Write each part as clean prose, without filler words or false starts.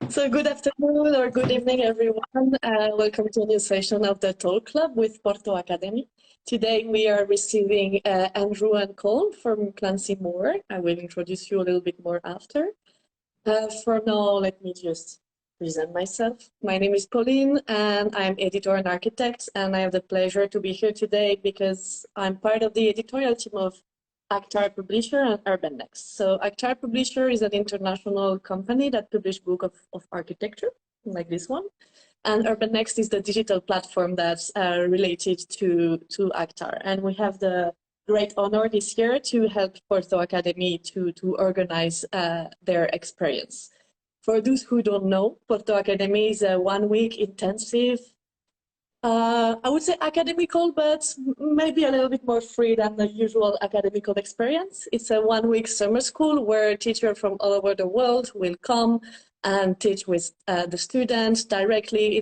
So good afternoon or good evening, everyone. Welcome to a new session of the Talk Club with Porto Academy. Today we are receiving Andrew and Kohn from Clancy more. I will introduce you a little bit more after. For now, let me just present myself. My name is Pauline and I'm editor and architect, and I have the pleasure to be here today because I'm part of the editorial team of Aguiar Publisher and Urban Next. So Aguiar Publisher is an international company that publishes books of architecture, like this one. And Urban Next is the digital platform that's related to Aguiar. And we have the great honor this year to help Porto Academy to organize their experience. For those who don't know, Porto Academy is a 1 week intensive, I would say academical, but maybe a little bit more free than the usual academical experience. It's a 1 week summer school where teachers from all over the world will come and teach with the students directly.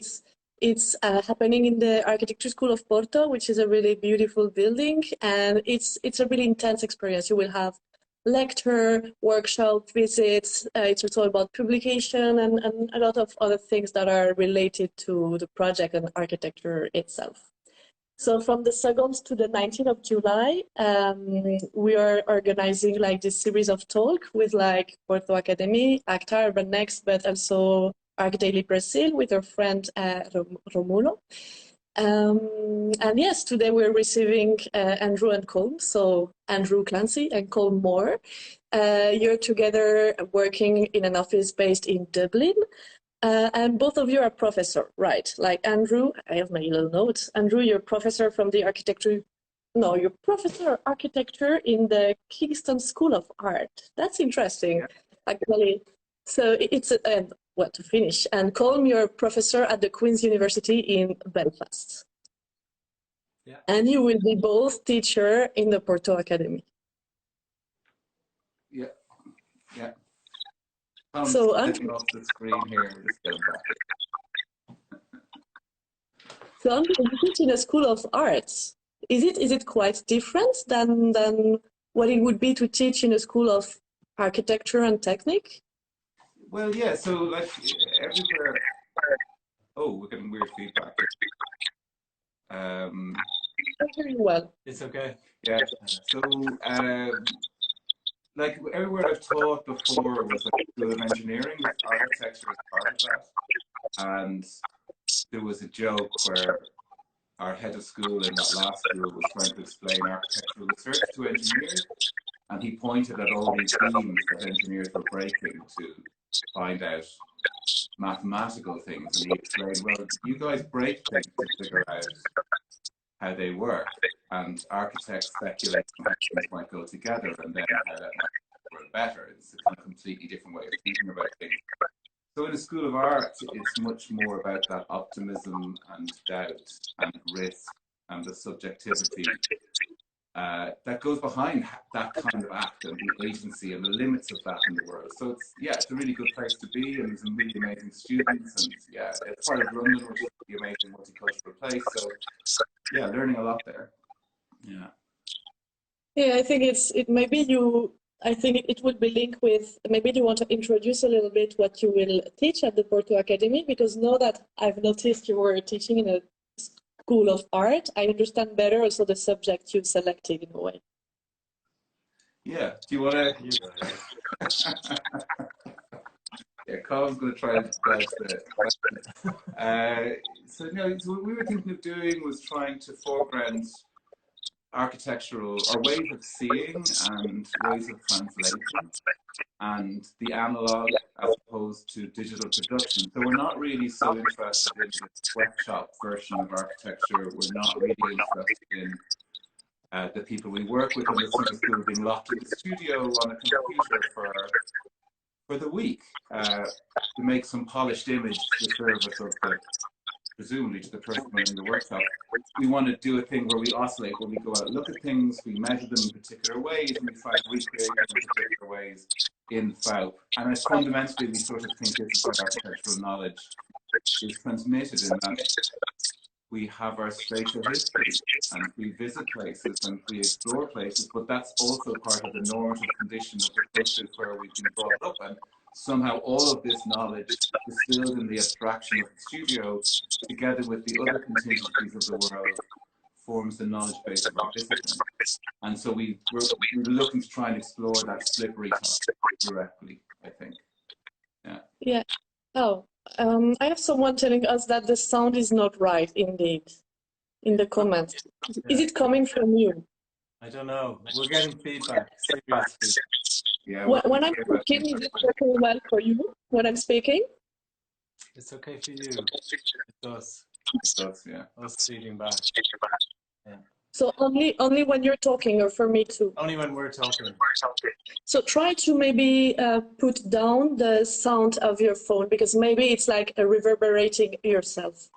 It's happening in the Architecture School of Porto, which is a really beautiful building, and it's a really intense experience. You will have lecture, workshop, visits. It's also about publication and a lot of other things that are related to the project and architecture itself. So from the 2nd to the 19th of July, we are organizing like this series of talk with like Porto Academy, Aguiar, Urban Next, but also Arc Daily Brazil with our friend Romullo. And yes, today we're receiving Andrew and Kohn, so Andrew Clancy and Kohn Moore. You're together working in an office based in Dublin, and both of you are professor, right? Like Andrew, I have my little notes. Andrew, you're professor from the you're professor of architecture in the Kingston School of Art. That's interesting, actually. So it's well, to finish, and Kohn, you're professor at the Queen's University in Belfast. Yeah. And you will be both teacher in the Porto Academy. Yeah. So Andrew, off the screen here. Just go back. So Andrew, you teach in a school of arts. Is it quite different than what it would be to teach in a school of architecture and technique? Well, yeah. So like everywhere. Oh, we're getting weird feedback. Very well. It's okay. Yeah. So like everywhere I've taught before was like School of Engineering with architecture as part of that, and there was a joke where our head of school in that last school was trying to explain architectural research to engineers, and he pointed at all these themes that engineers were breaking to find out mathematical things, and he explained, well, you guys break things to figure out how they work, and architects speculate how things might go together and then how that might work better. It's a kind of completely different way of thinking about things. So in a school of art, it's much more about that optimism and doubt and risk and the subjectivity that goes behind that kind of act and the agency and the limits of that in the world. So it's a really good place to be, and there's some really amazing students, and yeah, it's part of London, which is the amazing multicultural place. So yeah, learning a lot there. Yeah. Yeah, I think I think it would be linked with, maybe you want to introduce a little bit what you will teach at the Porto Academy, because now that I've noticed you were teaching in a school of art, I understand better also the subject you've selected in a way. Yeah, do you want to? Yeah, Colin's going to try and splice the so what we were thinking of doing was trying to foreground architectural or ways of seeing and ways of translation and the analog as opposed to digital production. So we're not really so interested in the sweatshop version of architecture. We're not really interested in the people we work with in the summer school being locked in the studio on a computer for the week to make some polished image to the service of presumably to the person running the workshop. We want to do a thing where we oscillate, where we go out, look at things, we measure them in particular ways, and we try to recreate them in particular ways in FAUP. And as fundamentally, we sort of think this is where architectural knowledge is transmitted, in that we have our spatial history and we visit places and we explore places, but that's also part of the normative condition of the cultures where we've been brought up. And somehow all of this knowledge distilled in the abstraction of the studio, together with the other contingencies of the world, forms the knowledge base of our discipline. And so we were looking to try and explore that slippery topic directly, I think. Yeah. Yeah. Oh, I have someone telling us that the sound is not right, indeed, in the comments. Yeah. Is it coming from you? I don't know. We're getting feedback, serious feedback. Yeah. When I'm speaking, is it working well for you when I'm speaking? It's okay for you. It's us. Yeah. Us feeding back. Yeah. So only when you're talking, or for me too? Only when we're talking. So try to maybe put down the sound of your phone, because maybe it's like reverberating yourself.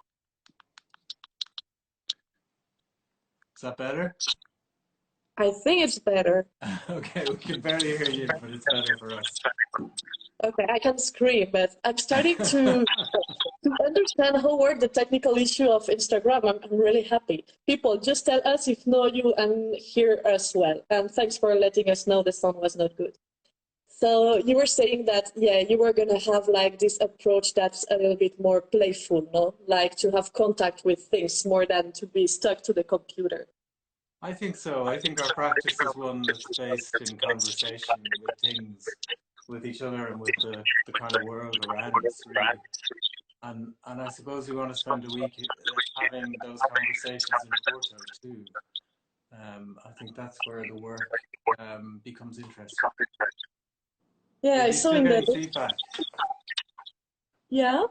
Is that better? I think it's better. Okay, we can barely hear you, but it's better for us. Okay, I can scream, but I'm starting to understand how work the technical issue of Instagram. I'm really happy. People, just tell us if know you and hear us well. And thanks for letting us know the sound was not good. So you were saying that, yeah, you were going to have like this approach that's a little bit more playful, no? Like to have contact with things more than to be stuck to the computer. I think so. I think our practice is one that's based in conversation with things, with each other and with the kind of world around us, really. And I suppose we want to spend a week having those conversations in Porto too. I think that's where the work becomes interesting. Yeah, I saw in the feedback. Yeah.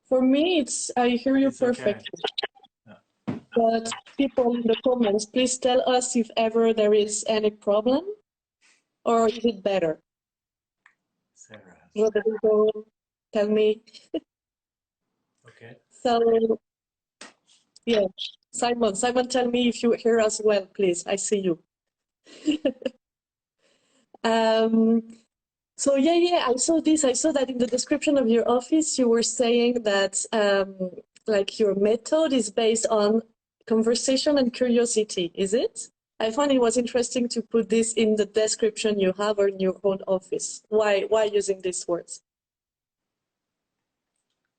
For me, I hear you perfectly. Okay. Yeah. But people in the comments, please tell us if ever there is any problem, or is it better? Sarah. Rodrigo, tell me. Okay. So, yeah, Simon, tell me if you hear us well, please. I see you. So yeah, I saw this. I saw that in the description of your office, you were saying that like your method is based on conversation and curiosity. Is it? I found it was interesting to put this in the description you have or in your own office. Why using these words?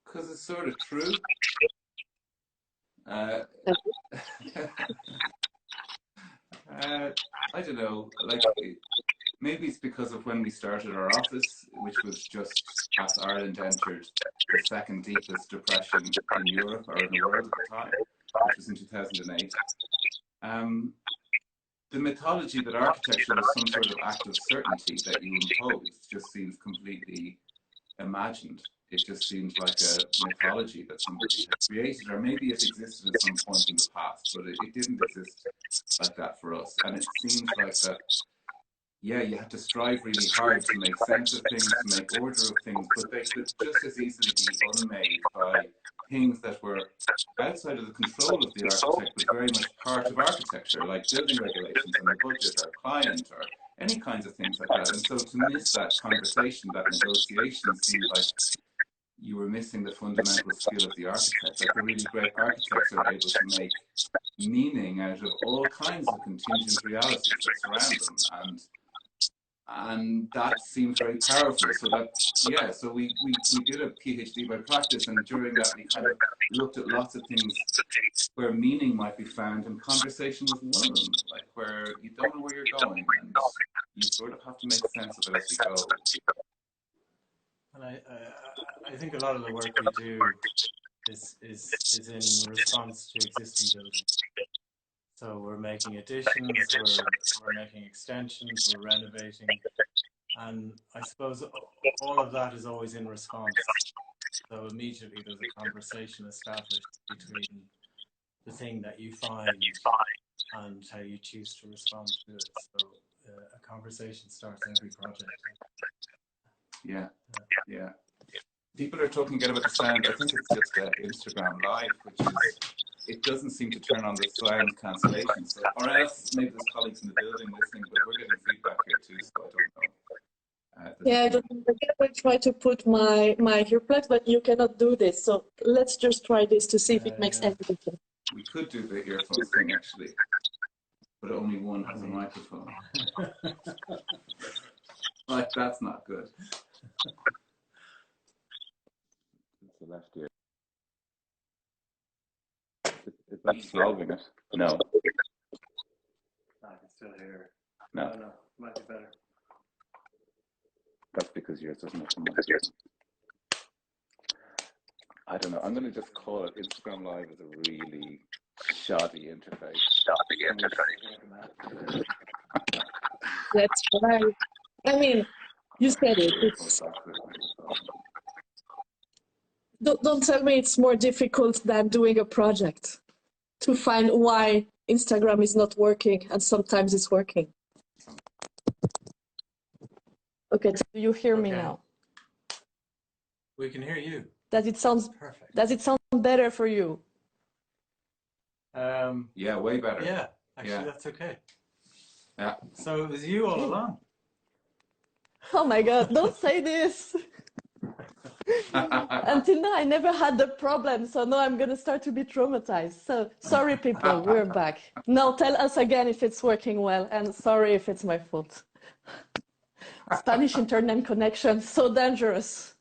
Because it's sort of true. I don't know, like maybe it's because of when we started our office, which was just as Ireland entered the second deepest depression in Europe or in the world at the time, which was in 2008. The mythology that architecture was some sort of act of certainty that you imposed just seems completely imagined. It just seems like a mythology that somebody had created, or maybe it existed at some point in the past, but it didn't exist like that for us. And it seems like that, yeah, you had to strive really hard to make sense of things, to make order of things, but they could just as easily be unmade by things that were outside of the control of the architect, but very much part of architecture, like building regulations and the budget or client or any kinds of things like that. And so to miss that conversation, that negotiation, seemed like you were missing the fundamental skill of the architect. Like the really great architects are able to make meaning out of all kinds of contingent realities that surround them, and that seems very powerful. So that, yeah, so we did a PhD by practice, and during that we kind of looked at lots of things where meaning might be found, and conversation was one of them, like where you don't know where you're going and you sort of have to make sense of it as you go. And I think a lot of the work we do is in response to existing buildings. So we're making additions, we're making extensions, we're renovating, and I suppose all of that is always in response. So immediately there's a conversation established between the thing that you find and how you choose to respond to it. So a conversation starts every project. Yeah. People are talking again about the sound. I think it's just Instagram Live, which is, it doesn't seem to turn on the sound cancellation. So, or else maybe there's colleagues in the building listening, but we're getting feedback here too, so I don't know. Yeah, I don't know. I will try to put my earplugs, but you cannot do this. So let's just try this to see if it makes any difference. We could do the earphones thing actually, but only one has a microphone. I That's not good. It's the left ear. Is that solving it? No. I can still hear her. No. Oh, no, might be better. That's because yours doesn't have the mic. I don't know. I'm going to just call it Instagram Live is a really shoddy interface. That's right. I mean, you said it. Don't tell me it's more difficult than doing a project to find why Instagram is not working and sometimes it's working. Okay, do you hear me now? We can hear you. Does it sound Perfect? Does it sound better for you? Yeah, way better. Yeah, actually, that's okay. Yeah. So it was you all along. Oh my God! Don't say this. Until now, I never had the problem, so now I'm gonna start to be traumatized. So sorry, people, we're back. Now tell us again if it's working well, and sorry if it's my fault. Spanish internet connection, so dangerous.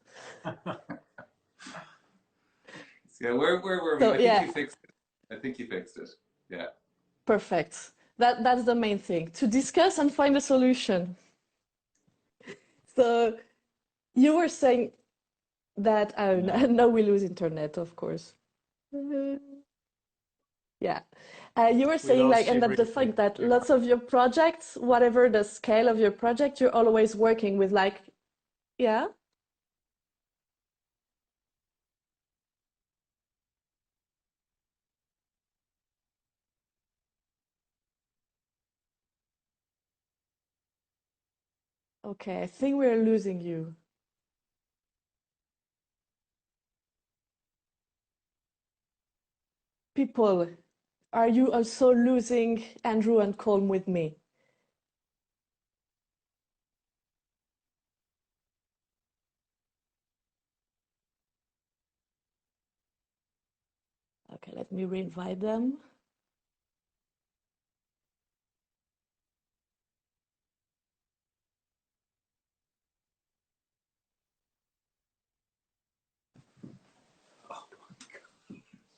Yeah, where were we? So, I think you fixed it. I think you fixed it. Yeah. Perfect. That's the main thing, to discuss and find a solution. So you were saying that, now we lose internet, of course. Yeah. You were saying like, and that the fact that lots of your projects, whatever the scale of your project, you're always working with like, yeah? Okay, I think we're losing you. People, are you also losing Andrew and Kohn with me? Okay, let me re-invite them.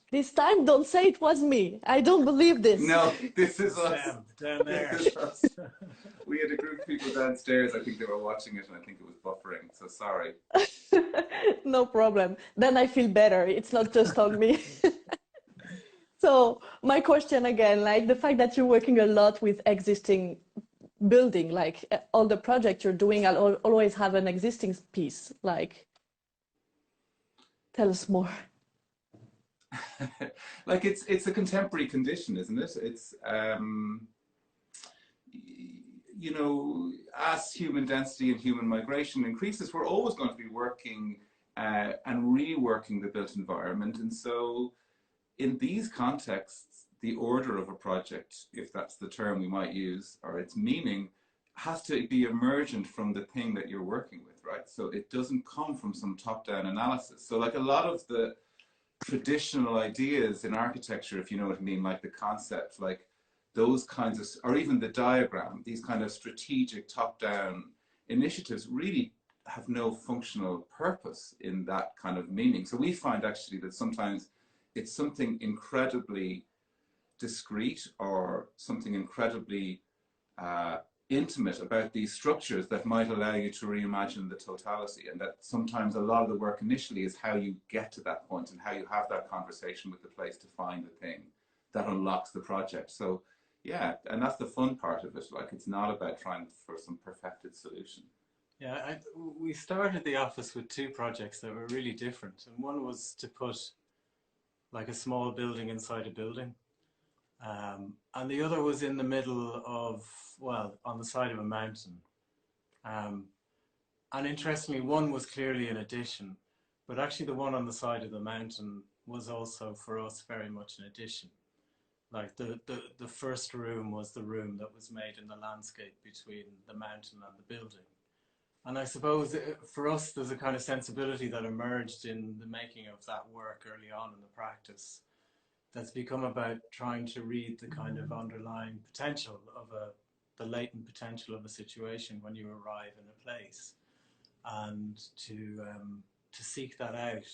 This time, don't say it was me. I don't believe this. No, this is us. Sam, down there. This is us. We had a group of people downstairs. I think they were watching it, and I think it was buffering. So sorry. No problem. Then I feel better. It's not just on me. So my question again, like the fact that you're working a lot with existing building, like all the projects you're doing, I'll always have an existing piece. Like, tell us more. Like it's a contemporary condition, isn't it? It's you know, as human density and human migration increases, we're always going to be working and reworking the built environment. And so in these contexts, the order of a project, if that's the term we might use, or its meaning, has to be emergent from the thing that you're working with, right? So it doesn't come from some top-down analysis. So like a lot of the traditional ideas in architecture, if you know what I mean, like the concept, like those kinds of, or even the diagram, these kind of strategic top-down initiatives really have no functional purpose in that kind of meaning. So we find actually that sometimes it's something incredibly discrete or something incredibly intimate about these structures that might allow you to reimagine the totality, and that sometimes a lot of the work initially is how you get to that point and how you have that conversation with the place to find the thing that unlocks the project. So yeah, and that's the fun part of it. Like, it's not about trying for some perfected solution. Yeah, we started the office with two projects that were really different, and one was to put like a small building inside a building. And the other was in the middle of, well, on the side of a mountain. And interestingly, one was clearly an addition, but actually the one on the side of the mountain was also for us very much an addition. Like the first room was the room that was made in the landscape between the mountain and the building. And I suppose for us, there's a kind of sensibility that emerged in the making of that work early on in the practice that's become about trying to read the kind of underlying potential of the latent potential of a situation when you arrive in a place, and to seek that out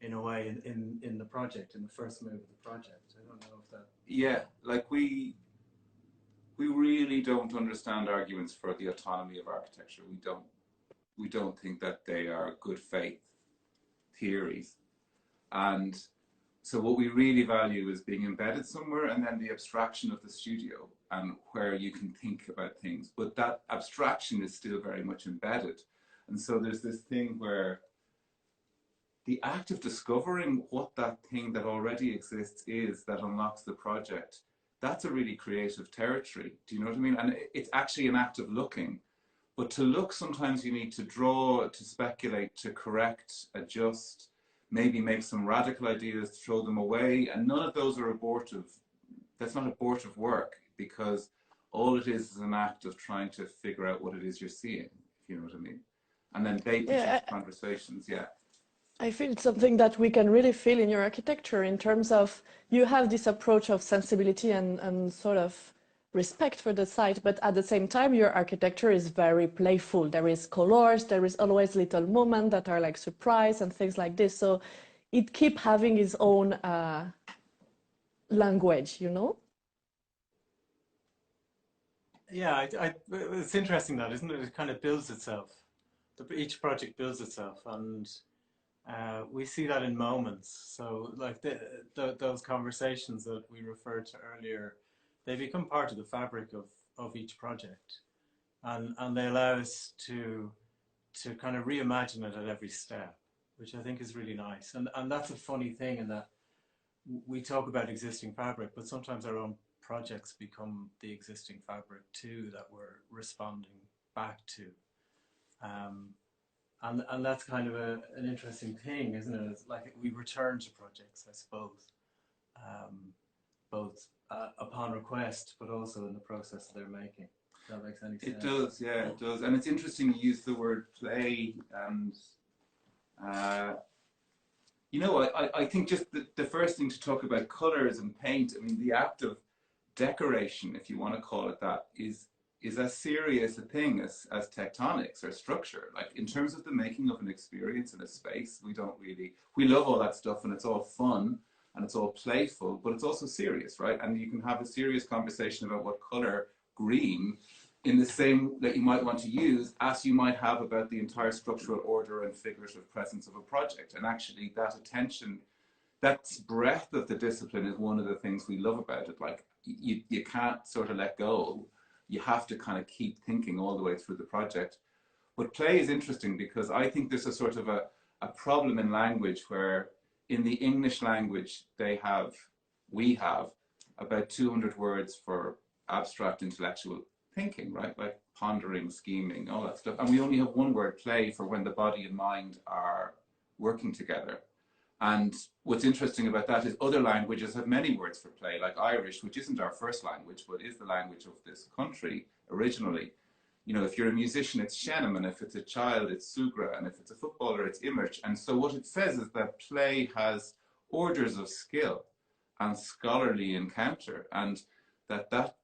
in a way in the project, in the first move of the project. I don't know if that. Yeah, like we really don't understand arguments for the autonomy of architecture. We don't think that they are good faith theories. And so what we really value is being embedded somewhere, and then the abstraction of the studio and where you can think about things. But that abstraction is still very much embedded. And so there's this thing where the act of discovering what that thing that already exists is that unlocks the project, that's a really creative territory. Do you know what I mean? And it's actually an act of looking. But to look, sometimes you need to draw, to speculate, to correct, adjust, maybe make some radical ideas, throw them away. And none of those are abortive. That's not abortive work, because all it is an act of trying to figure out what it is you're seeing, if you know what I mean. And then they produce conversations, yeah. I feel it's something that we can really feel in your architecture, in terms of you have this approach of sensibility and sort of respect for the site, but at the same time your architecture is very playful. There is colors, there is always little moments that are like surprise and things like this, so it keep having its own language, you know. Yeah, it's interesting that, isn't it? It kind of builds itself. Each project builds itself, and we see that in moments. So like those conversations that we referred to earlier, they become part of the fabric of each project, and they allow us to kind of reimagine it at every step, which I think is really nice. And that's a funny thing, in that we talk about existing fabric, but sometimes our own projects become the existing fabric too, that we're responding back to. And that's kind of an interesting thing, isn't it? It's like we return to projects, I suppose, both upon request, but also in the process they're making. If that makes any sense. It does, yeah, it does. And it's interesting you use the word play, and you know, I think just the first thing to talk about colours and paint, I mean, the act of decoration, if you want to call it that, is as serious a thing as tectonics or structure. Like, in terms of the making of an experience in a space, we love all that stuff, and it's all fun and it's all playful, but it's also serious, right? And you can have a serious conversation about what color green in the same that you might want to use as you might have about the entire structural order and figurative presence of a project. And actually that attention, that breadth of the discipline is one of the things we love about it. Like, you can't sort of let go. You have to kind of keep thinking all the way through the project. But play is interesting, because I think there's a sort of a problem in language where in the English language we have about 200 words for abstract intellectual thinking, right? Like pondering, scheming, all that stuff. And we only have one word, play, for when the body and mind are working together. And what's interesting about that is other languages have many words for play, like Irish, which isn't our first language, but is the language of this country originally. You know, if you're a musician, it's Shanam, and if it's a child, it's Sugra, and if it's a footballer, it's Image. And so what it says is that play has orders of skill and scholarly encounter, and that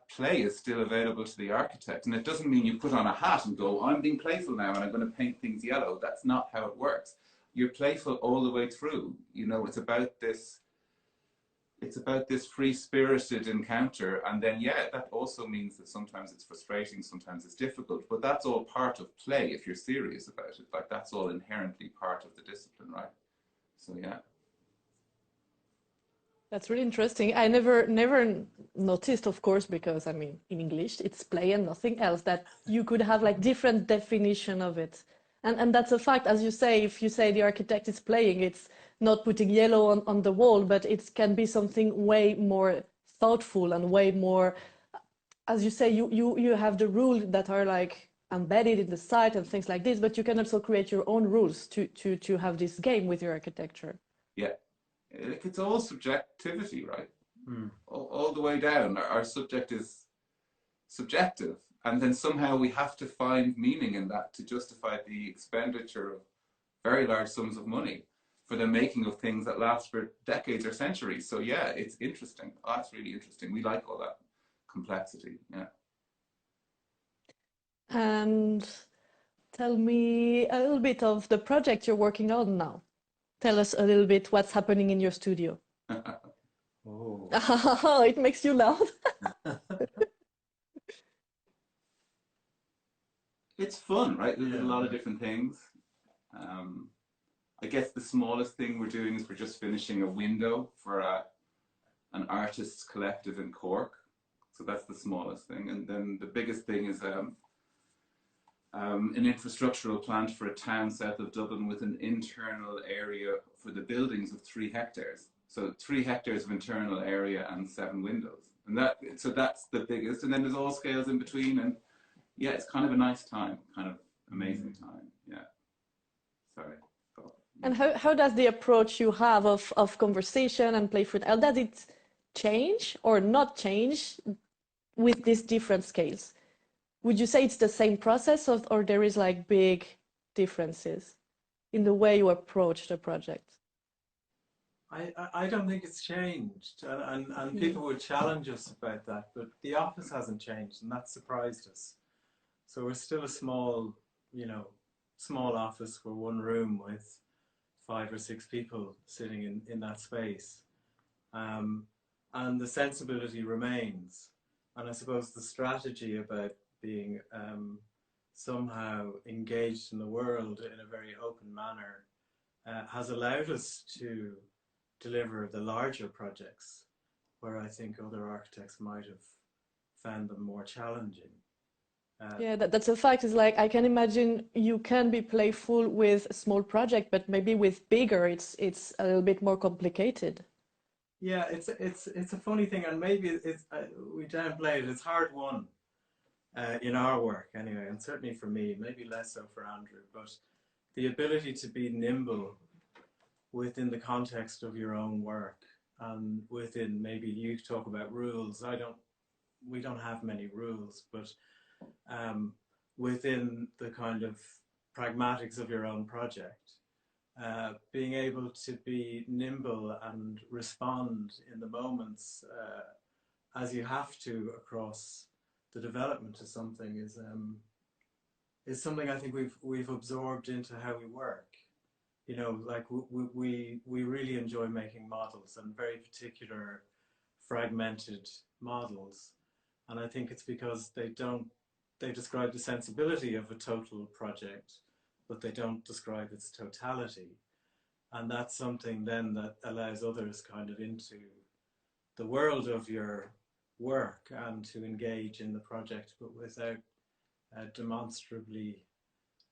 play is still available to the architect. And it doesn't mean you put on a hat and go, I'm being playful now and I'm going to paint things yellow. That's not how it works. You're playful all the way through. You know, it's about this free-spirited encounter. And then, yeah, that also means that sometimes it's frustrating, sometimes it's difficult, but that's all part of play if you're serious about it. Like, that's all inherently part of the discipline, right? So, yeah. That's really interesting. I never noticed, of course, because I mean, in English, it's play and nothing else, that you could have like different definition of it. And that's a fact, as you say, if you say the architect is playing, it's not putting yellow on the wall, but it can be something way more thoughtful and way more, as you say, you have the rules that are like embedded in the site and things like this, but you can also create your own rules to have this game with your architecture. Yeah. It's all subjectivity, right? All the way down. Our subject is subjective, and then somehow we have to find meaning in that to justify the expenditure of very large sums of money for the making of things that last for decades or centuries. So yeah, it's interesting. Oh, it's really interesting. We like all that. complexity. Yeah. And tell me a little bit of the project you're working on now. Tell us a little bit what's happening in your studio. Oh. It makes you laugh. It's fun, right? There's a lot of different things. I guess the smallest thing we're doing is we're just finishing a window for an artists collective in Cork. So that's the smallest thing. And then the biggest thing is an infrastructural plant for a town south of Dublin with an internal area for the buildings of 3 hectares. So 3 hectares of internal area and 7 windows. And so that's the biggest. And then there's all scales in between. And yeah, it's kind of a nice time, kind of amazing time. Yeah. Sorry. And how does the approach you have of conversation and playful, how does it change or not change with these different scales? Would you say it's the same process or there is like big differences in the way you approach the project? I don't think it's changed, and people would challenge us about that, but the office hasn't changed, and that surprised us. So we're still a small office for 1 room with 5 or 6 people sitting in that space. And the sensibility remains. And I suppose the strategy about being somehow engaged in the world in a very open manner has allowed us to deliver the larger projects where I think other architects might have found them more challenging. Yeah, that's a fact. It's like I can imagine you can be playful with a small project, but maybe with bigger, it's a little bit more complicated. Yeah, it's a funny thing, and maybe we downplay it. It's hard won in our work anyway, and certainly for me, maybe less so for Andrew. But the ability to be nimble within the context of your own work, and within, maybe you talk about rules. We don't have many rules, but within the kind of pragmatics of your own project, being able to be nimble and respond in the moments as you have to across the development of something is something I think we've absorbed into how we work. You know, like we really enjoy making models, and very particular fragmented models, and I think it's because they describe the sensibility of a total project, but they don't describe its totality. And that's something then that allows others kind of into the world of your work and to engage in the project, but without demonstrably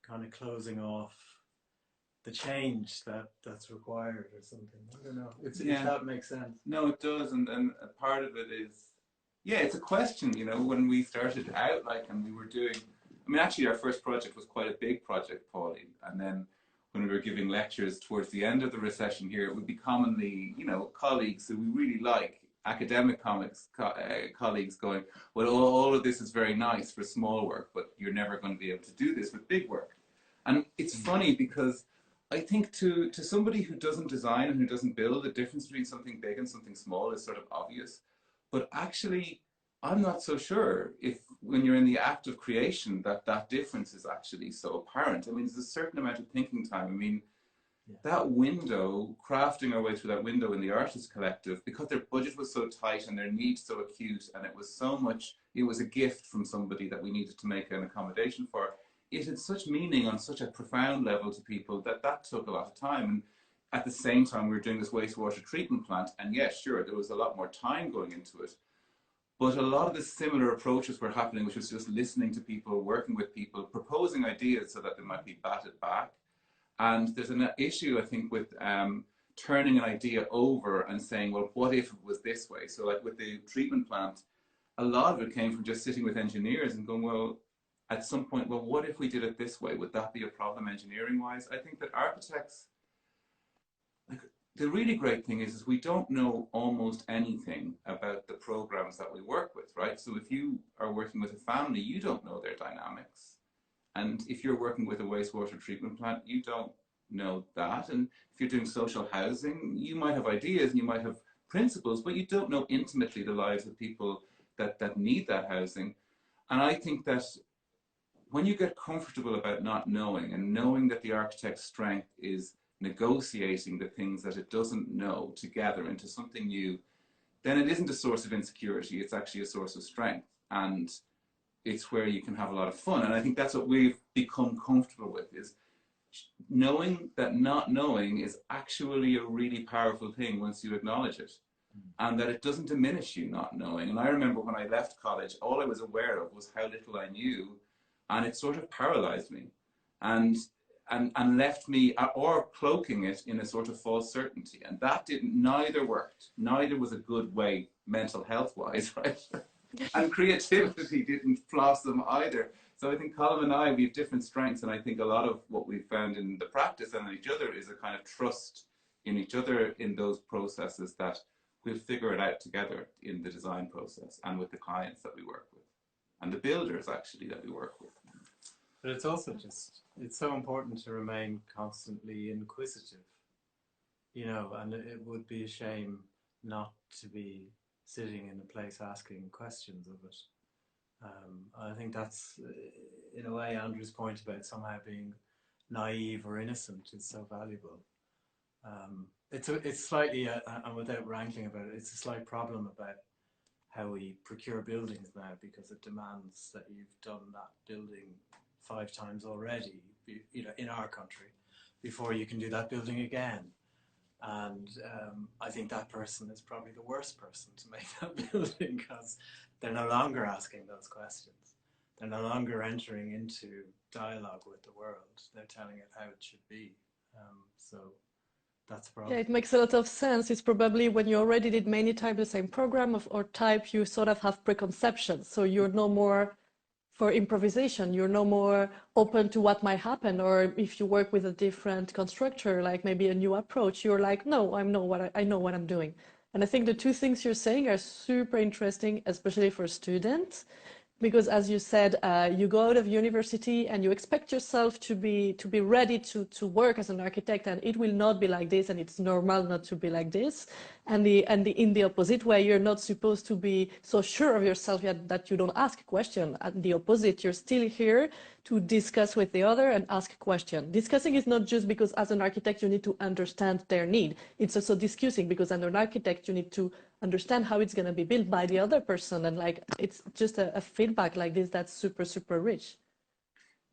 kind of closing off the change that's required or something. I don't know if that makes sense. No, it does. And a part of it is, yeah, it's a question, you know, when we started out, like, and we were doing, I mean, actually our first project was quite a big project, Pauline. And then when we were giving lectures towards the end of the recession here, it would be commonly, you know, colleagues who we really like, academic colleagues going, well, all of this is very nice for small work, but you're never going to be able to do this with big work. And it's funny because I think to somebody who doesn't design and who doesn't build, the difference between something big and something small is sort of obvious. But actually, I'm not so sure if when you're in the act of creation that difference is actually so apparent. I mean, there's a certain amount of thinking time. I mean, that window, crafting our way through that window in the artist collective, because their budget was so tight and their needs so acute, and it was so much, it was a gift from somebody that we needed to make an accommodation for. It had such meaning on such a profound level to people that took a lot of time. And at the same time, we were doing this wastewater treatment plant, and yes, sure, there was a lot more time going into it. But a lot of the similar approaches were happening, which was just listening to people, working with people, proposing ideas so that they might be batted back. And there's an issue, I think, with turning an idea over and saying, well, what if it was this way? So like with the treatment plant, a lot of it came from just sitting with engineers and going, well, at some point, well, what if we did it this way? Would that be a problem engineering-wise? I think that architects, like, the really great thing is we don't know almost anything about the programs that we work with, right? So if you are working with a family, you don't know their dynamics. And if you're working with a wastewater treatment plant, you don't know that. And if you're doing social housing, you might have ideas and you might have principles, but you don't know intimately the lives of people that need that housing. And I think that when you get comfortable about not knowing and knowing that the architect's strength is negotiating the things that it doesn't know together into something new, then it isn't a source of insecurity, it's actually a source of strength. And it's where you can have a lot of fun. And I think that's what we've become comfortable with, is knowing that not knowing is actually a really powerful thing once you acknowledge it. And that it doesn't diminish you not knowing. And I remember when I left college, all I was aware of was how little I knew, and it sort of paralyzed me and left me, or cloaking it in a sort of false certainty. And that neither worked. Neither was a good way mental health wise, right? And creativity didn't blossom either. So I think Colin and I, we have different strengths, and I think a lot of what we've found in the practice and in each other is a kind of trust in each other in those processes, that we'll figure it out together in the design process and with the clients that we work with and the builders actually that we work with. But it's also just, it's so important to remain constantly inquisitive, you know, and it would be a shame not to be sitting in a place asking questions of it. I think that's, in a way, Andrew's point about somehow being naive or innocent is so valuable. It's slightly, and without wrangling about it, it's a slight problem about how we procure buildings now, because it demands that you've done that building 5 times already, you know, in our country, before you can do that building again. And I think that person is probably the worst person to make that building, because they're no longer asking those questions. They're no longer entering into dialogue with the world. They're telling it how it should be. So that's probably... Yeah, it makes a lot of sense. It's probably when you already did many times the same program or type, you sort of have preconceptions. So you're no more for improvisation. You're no more open to what might happen. Or if you work with a different constructor, like maybe a new approach, you're like, no, I know what I'm doing. And I think the two things you're saying are super interesting, especially for students. Because as you said, you go out of university and you expect yourself to be ready to work as an architect, and it will not be like this, and it's normal not to be like this. And in the opposite way, you're not supposed to be so sure of yourself yet that you don't ask a question. At the opposite, you're still here to discuss with the other and ask a question. Discussing is not just because as an architect you need to understand their need. It's also discussing because as an architect you need to understand how it's going to be built by the other person, and like it's just a feedback like this that's super, super rich.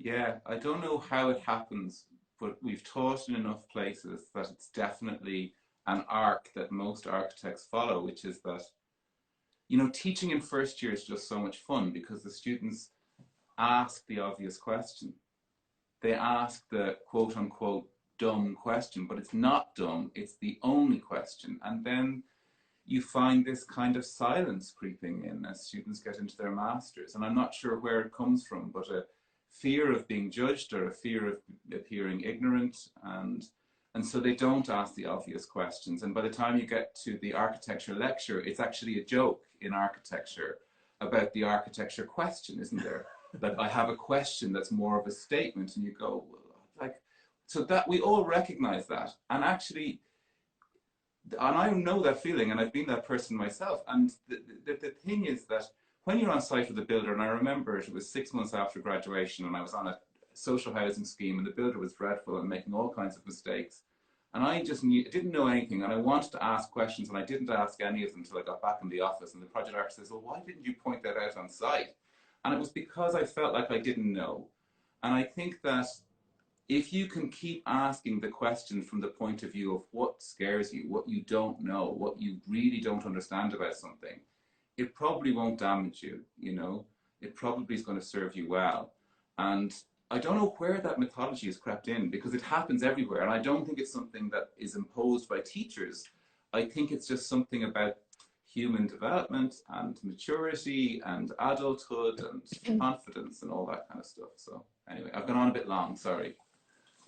Yeah, I don't know how it happens, but we've taught in enough places that it's definitely an arc that most architects follow, which is that, you know, teaching in first year is just so much fun because the students ask the obvious question. They ask the quote unquote dumb question, but it's not dumb, it's the only question. And then you find this kind of silence creeping in as students get into their masters. And I'm not sure where it comes from, but a fear of being judged or a fear of appearing ignorant. And so they don't ask the obvious questions. And by the time you get to the architecture lecture, it's actually a joke in architecture about the architecture question, isn't there? Like, I have a question that's more of a statement, and you go, well, like, so that we all recognize that. And actually, and I know that feeling, and I've been that person myself. And the thing is that when you're on site with a builder, and I remember it was 6 months after graduation, and I was on a social housing scheme, and the builder was dreadful and making all kinds of mistakes. And I just didn't know anything, and I wanted to ask questions, and I didn't ask any of them until I got back in the office. And the project architect says, well, why didn't you point that out on site? And it was because I felt like I didn't know. And I think that if you can keep asking the question from the point of view of what scares you, what you don't know, what you really don't understand about something, it probably won't damage you, you know? It probably is going to serve you well. And I don't know where that mythology has crept in, because it happens everywhere. And I don't think it's something that is imposed by teachers. I think it's just something about human development and maturity and adulthood and confidence and all that kind of stuff. So anyway, I've gone on a bit long, sorry.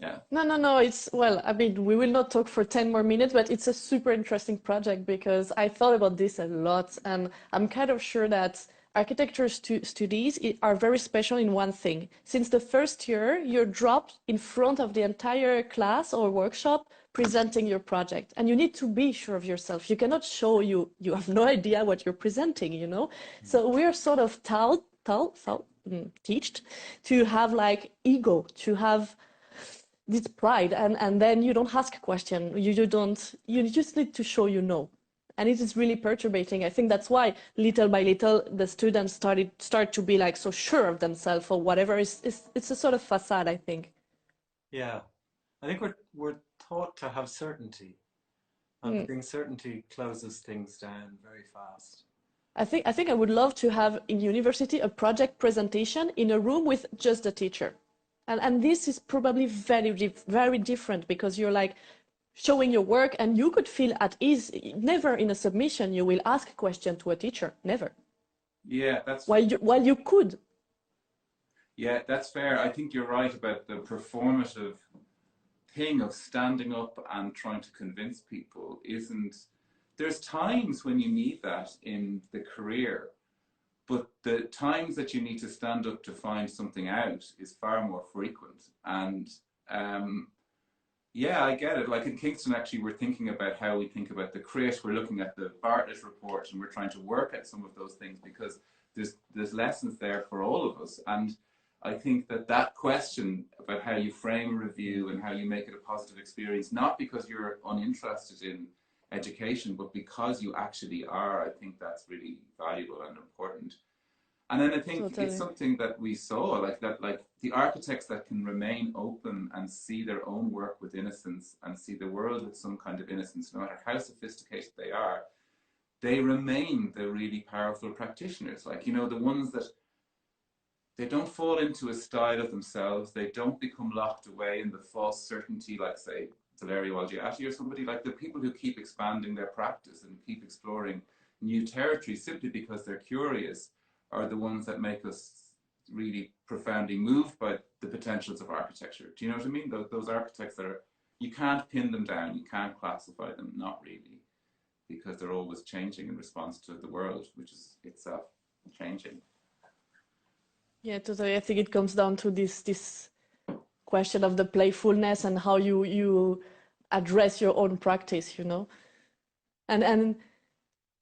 Yeah. No, it's, well, I mean, we will not talk for 10 more minutes, but it's a super interesting project because I thought about this a lot, and I'm kind of sure that architecture studies are very special in one thing. Since the first year, you're dropped in front of the entire class or workshop presenting your project. And you need to be sure of yourself. You cannot show you have no idea what you're presenting, you know? So we're sort of taught to have like ego, to have this pride, and then you don't ask a question. You just need to show you know. And it is really perturbating. I think that's why little by little the students start to be like so sure of themselves or whatever. It's a sort of facade, I think. Yeah, I think we're taught to have certainty, and I think certainty closes things down very fast. I think I would love to have in university a project presentation in a room with just the teacher, and this is probably very different because you're like showing your work and you could feel at ease. Never in a submission you will ask a question to a teacher, never. Yeah, that's while you could. Yeah, that's fair. I think you're right about the performative thing of standing up and trying to convince people isn't. There's times when you need that in the career, but the times that you need to stand up to find something out is far more frequent. And yeah, I get it. Like in Kingston, actually, we're thinking about how we think about the crit. We're looking at the Bartlett report, and we're trying to work at some of those things because there's lessons there for all of us. And I think that question about how you frame a review and how you make it a positive experience, not because you're uninterested in education, but because you actually are, I think that's really valuable and important. And then I think it's something that we saw, like the architects that can remain open and see their own work with innocence and see the world with some kind of innocence, no matter how sophisticated they are, they remain the really powerful practitioners. Like, you know, the ones that they don't fall into a style of themselves, they don't become locked away in the false certainty, like say, Valerio Algiati or somebody, like the people who keep expanding their practice and keep exploring new territory simply because they're curious are the ones that make us really profoundly moved by the potentials of architecture. Do you know what I mean? Those architects that are, you can't pin them down, you can't classify them, not really, because they're always changing in response to the world, which is itself changing. Yeah, totally. I think it comes down to this question of the playfulness and how you address your own practice, you know. And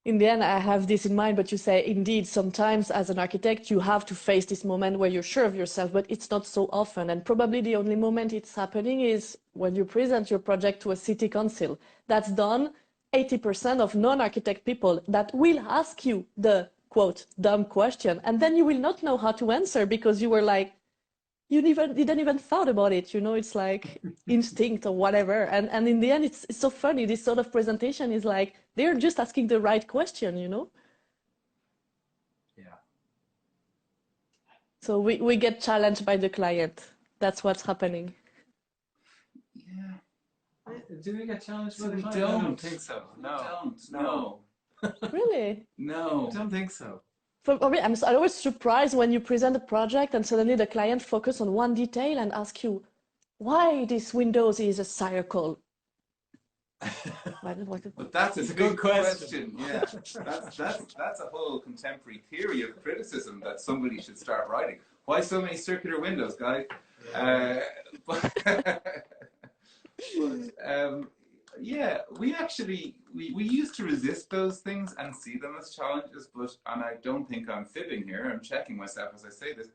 in the end, I have this in mind, but you say, indeed, sometimes as an architect, you have to face this moment where you're sure of yourself, but it's not so often. And probably the only moment it's happening is when you present your project to a city council. That's done 80% of non-architect people that will ask you the, quote, dumb question. And then you will not know how to answer because you were like, you didn't even thought about it, you know, it's like instinct or whatever. And in the end, it's so funny. This sort of presentation is like, they're just asking the right question, you know? Yeah. So we get challenged by the client. That's what's happening. Yeah. Do we get challenged by the We client? I don't think so. No. No. Really? No. I don't think so. For me, I'm always surprised when you present a project and suddenly the client focuses on one detail and asks you, why this Windows is a circle? But that's a good question. Yeah, that's a whole contemporary theory of criticism that somebody should start writing. Why so many circular windows, guys? Yeah, we used to resist those things and see them as challenges, and I don't think I'm fibbing here, I'm checking myself as I say this,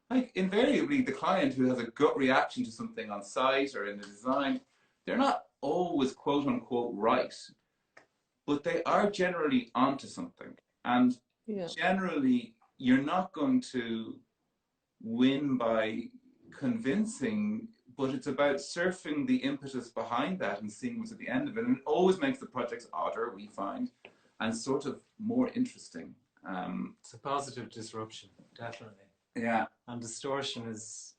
like invariably the client who has a gut reaction to something on site or in the design, they're not always quote unquote right, but they are generally onto something. And generally you're not going to win by convincing, but it's about surfing the impetus behind that and seeing what's at the end of it. And it always makes the projects odder, we find, and sort of more interesting. It's a positive disruption, definitely. Yeah. And distortion is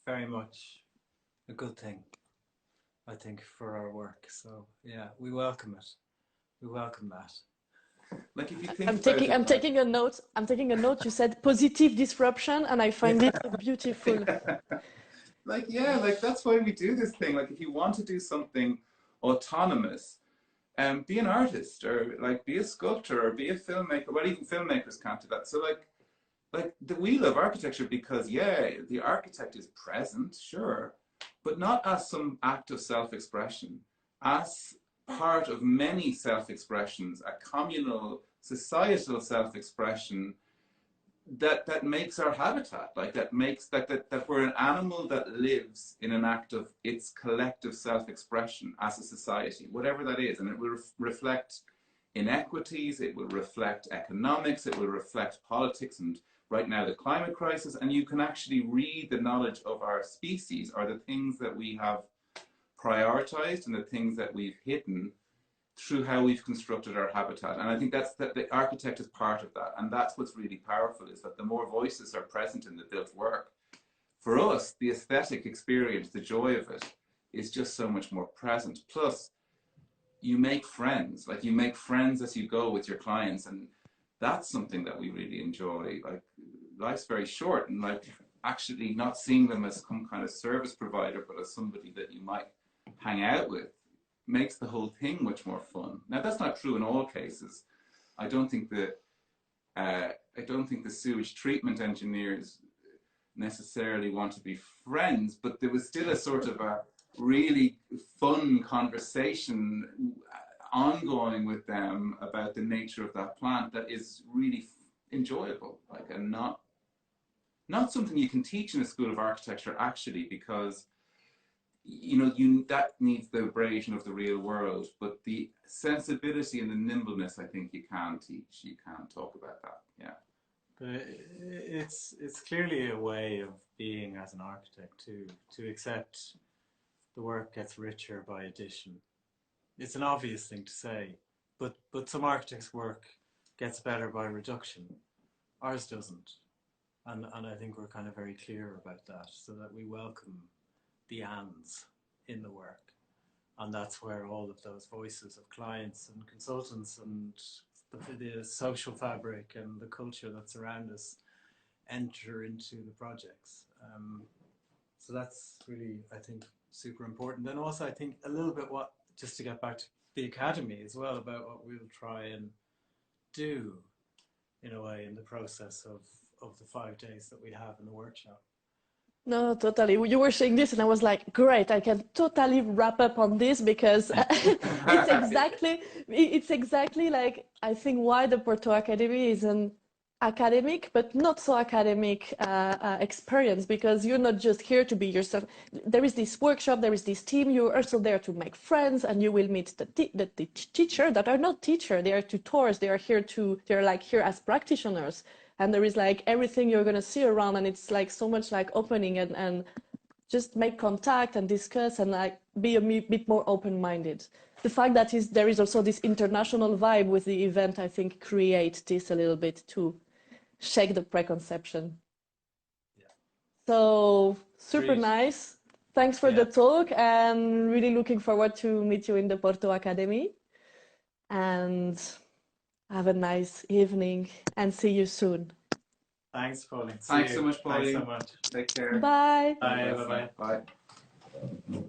very much a good thing, I think, for our work. So yeah, we welcome it. We welcome that. Like if you think I'm taking a note. I'm taking a note. You said positive disruption, and I find it beautiful. Like, yeah, like that's why we do this thing. Like if you want to do something autonomous, be an artist, or like be a sculptor, or be a filmmaker. Well, even filmmakers can't do that. So we love architecture because, yeah, the architect is present, sure, but not as some act of self-expression, as part of many self-expressions, a communal, societal self-expression that makes our habitat, like that makes that we're an animal that lives in an act of its collective self-expression as a society, whatever that is, and it will reflect inequities, it will reflect economics, it will reflect politics, and right now the climate crisis, and you can actually read the knowledge of our species, or the things that we have prioritized and the things that we've hidden through how we've constructed our habitat. And I think that the architect is part of that, and that's what's really powerful, is that the more voices are present in the built work, for us, the aesthetic experience, the joy of it, is just so much more present. Plus, you make friends, like you make friends as you go with your clients, and that's something that we really enjoy. Like, life's very short, and like actually not seeing them as some kind of service provider, but as somebody that you might hang out with, makes the whole thing much more fun. Now, that's not true in all cases. I don't think the sewage treatment engineers necessarily want to be friends, but there was still a sort of a really fun conversation ongoing with them about the nature of that plant that is really enjoyable, like, and not something you can teach in a school of architecture, actually, because that needs the abrasion of the real world, but the sensibility and the nimbleness, I think you can teach. You can talk about that, yeah. But it's clearly a way of being as an architect to accept the work gets richer by addition. It's an obvious thing to say, but some architects' work gets better by reduction. Ours doesn't, and I think we're kind of very clear about that, so that we welcome the ands in the work, and that's where all of those voices of clients and consultants and the social fabric and the culture that's around us enter into the projects. So that's really, I think, super important. And also, I think a little bit just to get back to the academy as well, about what we'll try and do in a way in the process of the 5 days that we have in the workshop. No, totally. You were saying this and I was like, great, I can totally wrap up on this, because it's exactly like, I think, why the Porto Academy is an academic, but not so academic experience, because you're not just here to be yourself. There is this workshop, there is this team, you're also there to make friends, and you will meet the teacher that are not teacher, they are tutors, they're like here as practitioners. And there is like everything you're going to see around, and it's like so much like opening and just make contact and discuss and like be a bit more open-minded. The fact that there is also this international vibe with the event, I think, creates this a little bit to shake the preconception. Yeah. So super Great. nice. Thanks for the talk, and really looking forward to meet you in the Porto Academy. And have a nice evening and see you soon. Thanks, Pauline. Thanks so much, Pauline. Thanks so much. Take care. Bye. Bye. Bye. Bye.